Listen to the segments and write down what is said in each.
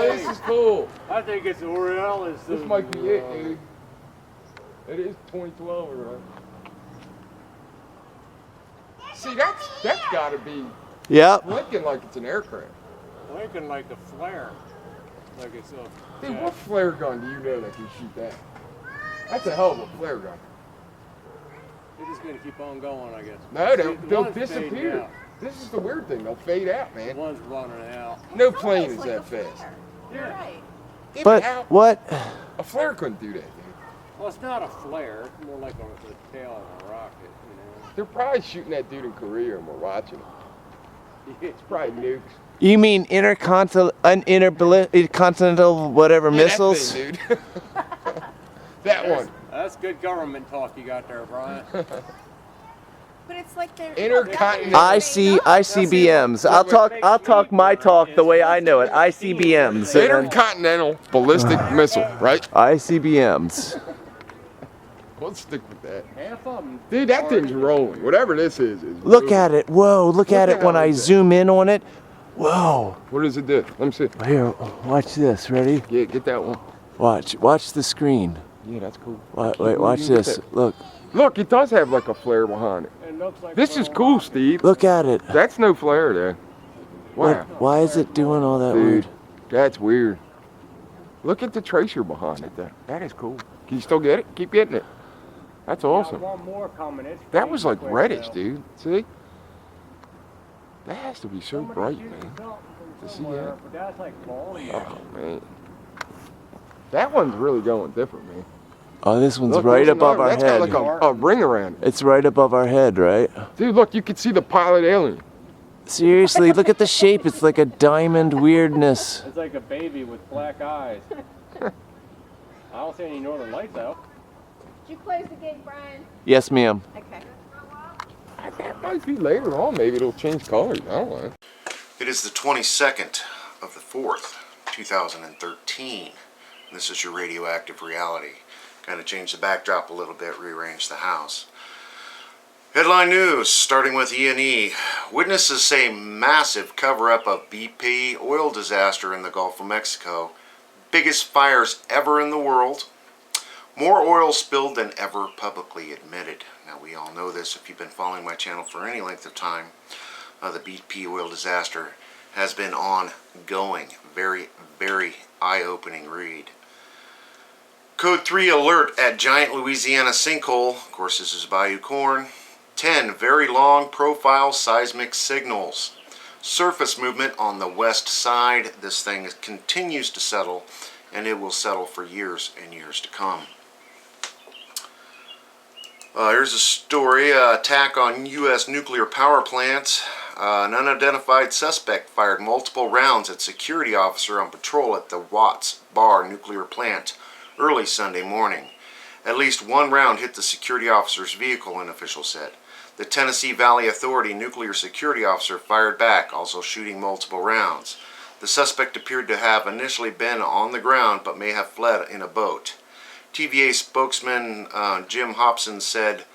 Oh, this is cool. I think it's Oriel. This might be it, dude. It is 2012, right? See, that's got to be blinking like it's an aircraft. Blinking like a flare. Like it's a... Dude, what flare gun do you know that can shoot that? That's a hell of a flare gun. They're just going to keep on going, I guess. No, they'll disappear. This is the weird thing. They'll fade out, man. One's running out. No plane is that fast. You're right. But what? A flare couldn't do that, dude. Well, it's not a flare. It's more like the tail of a rocket, you know. They're probably shooting that dude in Korea and we're watching him. It's probably nukes. You mean intercontinental whatever missiles? That thing, dude. That one. That's good government talk you got there, Brian. But it's like they're Intercontinental. ICBMs. I'll talk my talk the way I know it. ICBMs. Intercontinental ballistic missile, right? ICBMs. Let's stick with that. Half of them. Dude, that thing's rolling. Whatever this is Look moving. at it. Whoa, look at it when I zoom in on it. Whoa. What does it do? Let me see. Here, watch this. Ready? Yeah, get that one. Watch the screen. Yeah, that's cool. Wait, watch this. Look. Look, it does have like a flare behind it. It looks like This is cool, Steve. Look at it. That's no flare there. Wow. Why is it doing all that Dude, weird? that's weird. Look at the tracer behind it there. That is cool. Can you still get it? Keep getting it. That's awesome. One more coming. That was like reddish, dude. See? That has to be so bright, man. To see that? That's like falling. Oh, man. That one's really going different, man. Oh, this one's Look, right there's above another. our That's head. got like a ring around it. It's right above our head, right? Dude, look, you can see the pilot alien. Seriously, look at the shape. It's like a diamond weirdness. It's like a baby with black eyes. I don't see any northern lights out. Did you close the gate, Brian? Yes, ma'am. Okay. That might be later on. Maybe it'll change colors. I don't know. It is the 22nd of the 4th, 2013. This is your radioactive reality. Kind of change the backdrop a little bit, rearrange the house. Headline news, starting with E&E. Witnesses say massive cover-up of BP oil disaster in the Gulf of Mexico. Biggest fires ever in the world. More oil spilled than ever publicly admitted. Now, we all know this if you've been following my channel for any length of time. The BP oil disaster has been ongoing. Very, very eye-opening read. Code 3 alert at giant Louisiana sinkhole. Of course, this is Bayou Corn. 10 very long profile seismic signals. Surface movement on the west side. This thing continues to settle, and it will settle for years and years to come. Here's a story. Attack on U.S. nuclear power plant. An unidentified suspect fired multiple rounds at security officer on patrol at the Watts Bar nuclear plant early Sunday morning. At least one round hit the security officer's vehicle, an official said. The Tennessee Valley Authority nuclear security officer fired back, also shooting multiple rounds. The suspect appeared to have initially been on the ground, but may have fled in a boat. TVA spokesman Jim Hobson said,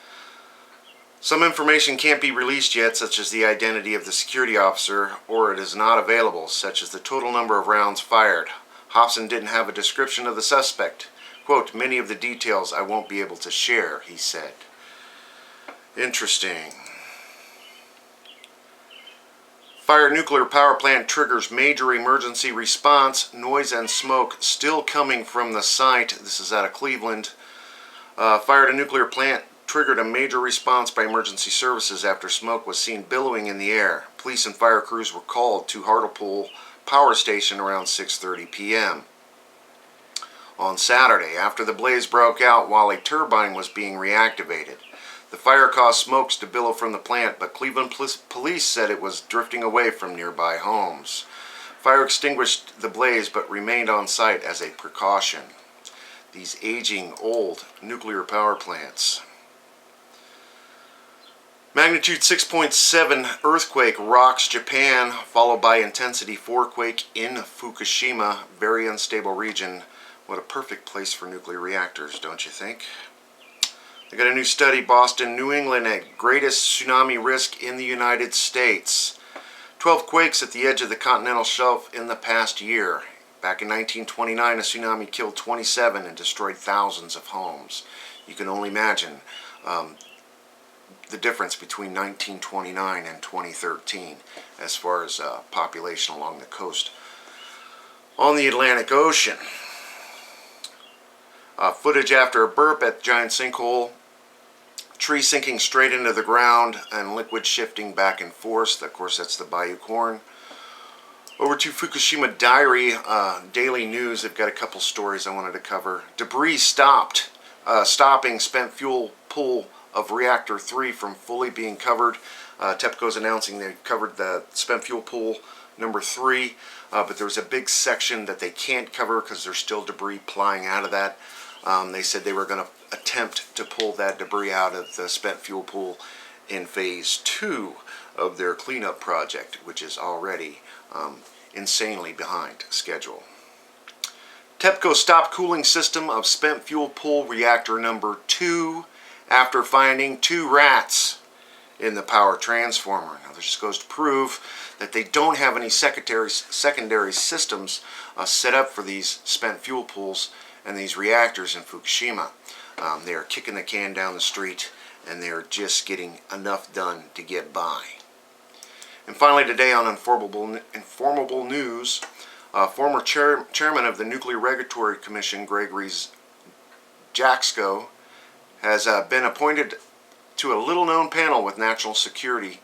"Some information can't be released yet, such as the identity of the security officer, or it is not available, such as the total number of rounds fired." Hobson didn't have a description of the suspect. Quote, "Many of the details I won't be able to share," he said. Interesting. Fire at nuclear power plant triggers major emergency response. Noise and smoke still coming from the site. This is out of Cleveland. Fire at a nuclear plant triggered a major response by emergency services after smoke was seen billowing in the air. Police and fire crews were called to Hartlepool Power Station around 6:30 p.m. on Saturday after the blaze broke out while a turbine was being reactivated. The fire caused smokes to billow from the plant, but Cleveland police said it was drifting away from nearby homes. Fire extinguished the blaze but remained on site as a precaution. These aging, old nuclear power plants. Magnitude 6.7 earthquake rocks Japan, followed by intensity 4 quake in Fukushima, very unstable region. What a perfect place for nuclear reactors, don't you think? They got a new study, Boston, New England, at greatest tsunami risk in the United States. 12 quakes at the edge of the continental shelf in the past year. Back in 1929, a tsunami killed 27 and destroyed thousands of homes. You can only imagine the difference between 1929 and 2013 as far as population along the coast on the Atlantic Ocean. Footage after a burp at giant sinkhole, tree sinking straight into the ground, and liquid shifting back and forth. Of course, that's the Bayou Corn. Over to Fukushima Diary, Daily News. They've got a couple stories I wanted to cover. Debris stopping spent fuel pool of Reactor 3 from fully being covered. TEPCO's announcing they covered the spent fuel pool number 3, but there's a big section that they can't cover because there's still debris flying out of that. They said they were going to attempt to pull that debris out of the spent fuel pool in phase 2 of their cleanup project, which is already insanely behind schedule. TEPCO stopped cooling system of spent fuel pool reactor number 2 after finding 2 rats in the power transformer. Now, this just goes to prove that they don't have any secondary systems set up for these spent fuel pools and these reactors in Fukushima. They are kicking the can down the street, and they are just getting enough done to get by. And finally today on Informable News, former chairman of the Nuclear Regulatory Commission, Gregory Jaczko, has been appointed to a little-known panel with National Security,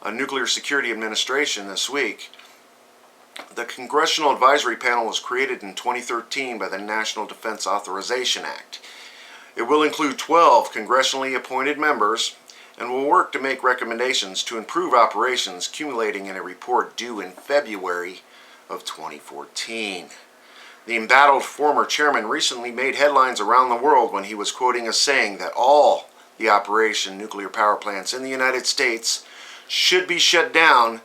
Nuclear Security Administration this week. The Congressional Advisory Panel was created in 2013 by the National Defense Authorization Act. It will include 12 congressionally appointed members and will work to make recommendations to improve operations, culminating in a report due in February of 2014. The embattled former chairman recently made headlines around the world when he was quoting a saying that all the operation nuclear power plants in the United States should be shut down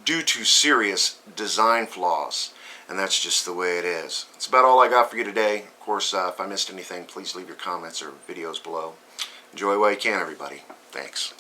due to serious design flaws. And that's just the way it is. That's about all I got for you today. Of course, if I missed anything, please leave your comments or videos below. Enjoy while you can, everybody. Thanks.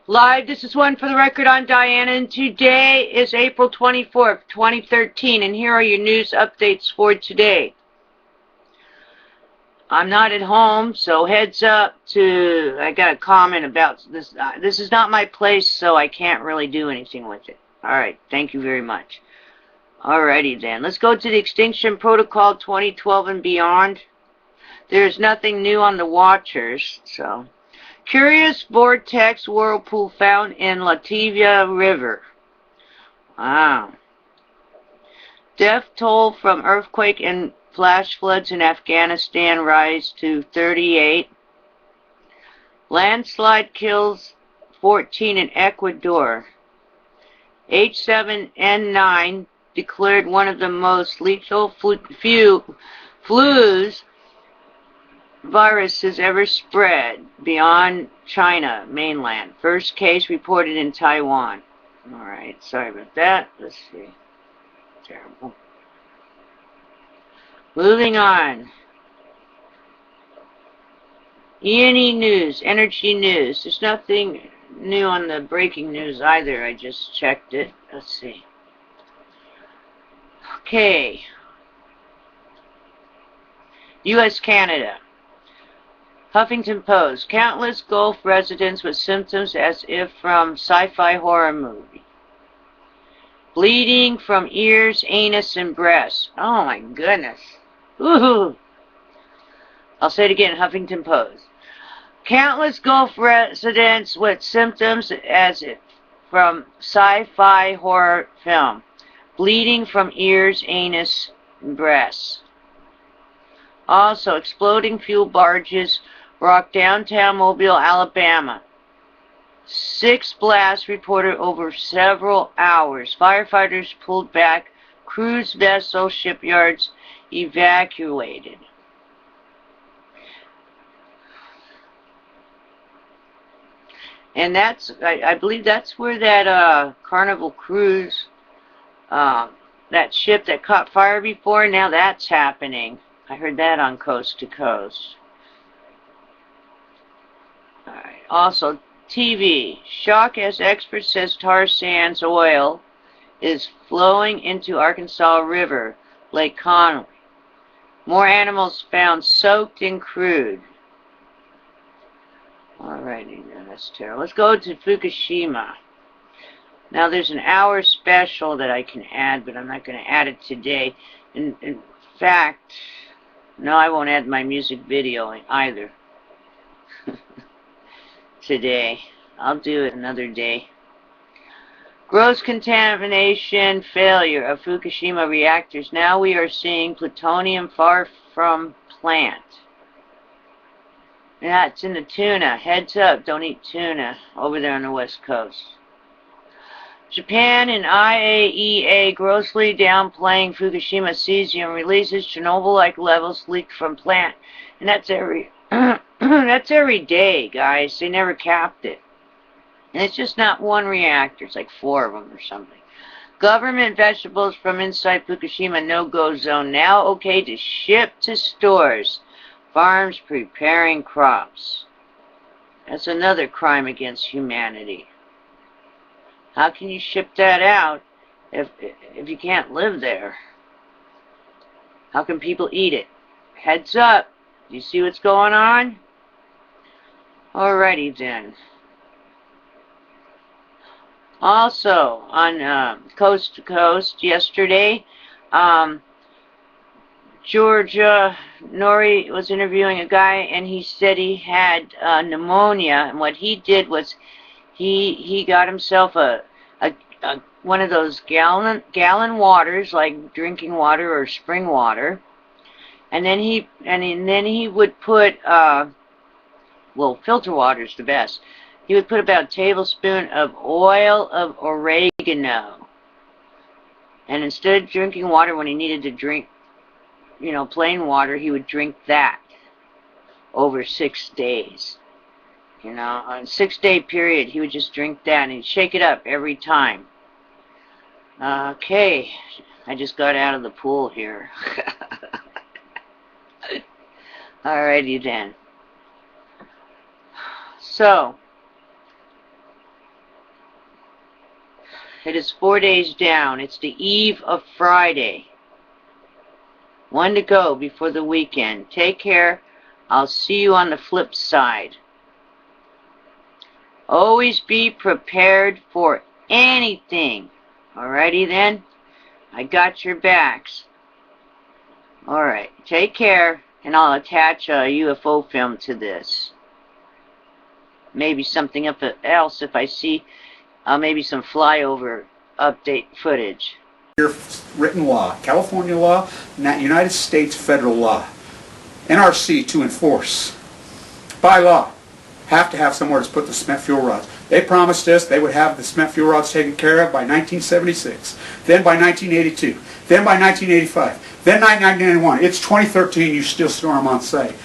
Live, this is One for the Record. I'm Diana, and today is April 24th, 2013, and here are your news updates for today. I'm not at home, so heads up to, I got a comment about this. This is not my place, so I can't really do anything with it. Alright, thank you very much. Alrighty then, let's go to the Extinction Protocol 2012 and beyond. There's nothing new on the Watchers, so... Curious vortex whirlpool found in Latvia River. Wow. Death toll from earthquake and flash floods in Afghanistan rise to 38. Landslide kills 14 in Ecuador. H7N9 declared one of the most lethal flus viruses ever spread beyond China mainland. First case reported in Taiwan. Alright, sorry about that. Let's see. Terrible. Moving on. E&E News, Energy News. There's nothing new on the breaking news either. I just checked it. Let's see. Okay. U.S. Canada. Huffington Post. Countless Gulf residents with symptoms as if from sci-fi horror movie. Bleeding from ears, anus, and breasts. Oh my goodness. Ooh. I'll say it again, Huffington Post. Countless Gulf residents with symptoms as if from sci-fi horror film. Bleeding from ears, anus, and breasts. Also, exploding fuel barges rocked downtown Mobile, Alabama. 6 blasts reported over several hours. Firefighters pulled back. Cruise vessel shipyards evacuated. And that's, I believe that's where that Carnival cruise, that ship that caught fire before, now that's happening. I heard that on Coast to Coast. Alright, also TV. Shock as expert says tar sands oil is flowing into Arkansas River, Lake Conway. More animals found soaked in crude. Alrighty then, that's terrible. Let's go to Fukushima. Now there's an hour special that I can add, but I'm not going to add it today. In fact, no, I won't add my music video either. Today. I'll do it another day. Gross contamination failure of Fukushima reactors. Now we are seeing plutonium far from plant. Yeah, it's in the tuna. Heads up, don't eat tuna over there on the west coast. Japan and IAEA grossly downplaying Fukushima cesium releases Chernobyl-like levels leaked from plant. And that's every that's every day, guys. They never capped it. And it's just not one reactor. It's like 4 of them or something. Government vegetables from inside Fukushima no-go zone now okay to ship to stores. Farms preparing crops. That's another crime against humanity. How can you ship that out if you can't live there? How can people eat it? Heads up. Do you see what's going on? Alrighty then. Also, on Coast to Coast yesterday, Georgia Nori was interviewing a guy, and he said he had pneumonia, and what he did was he got himself a one of those gallon waters, like drinking water or spring water, and then he would put well, filter water is the best. He would put about a tablespoon of oil of oregano, and instead of drinking water when he needed to drink, you know, plain water, he would drink that over 6 days. You know, on a 6-day period, he would just drink that, and he'd shake it up every time. Okay, I just got out of the pool here. Alrighty then. So, it is 4 days down. It's the eve of Friday. 1 to go before the weekend. Take care. I'll see you on the flip side. Always be prepared for anything. Alrighty then? I got your backs. Alright, take care, and I'll attach a UFO film to this. Maybe something else if I see maybe some flyover update footage. Written law, California law, United States federal law, NRC to enforce. By law, have to have somewhere to put the cement fuel rods. They promised us they would have the cement fuel rods taken care of by 1976, then by 1982, then by 1985, then 1991. It's 2013, you still store them on site.